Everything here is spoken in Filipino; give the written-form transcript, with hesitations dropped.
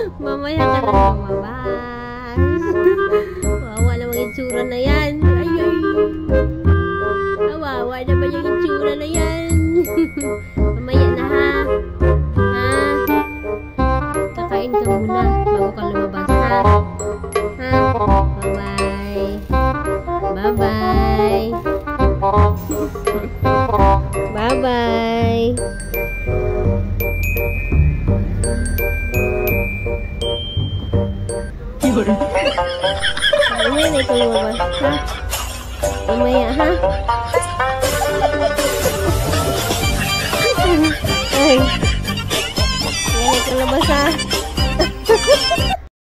Mamaya ka na lumabas. Wawa naman yung itsura na yan. Ay, ay. Wawa naman yung itsura na yan. Mamaya na ha. Ha? Kakain ka muna bago ka lumabas ha. Ha? Bye-bye. Bye-bye. Bye-bye. Mamaya na ikaw lumabas, ha? Mamaya, ha? Ay. Mamaya na ikaw lumabas, ha?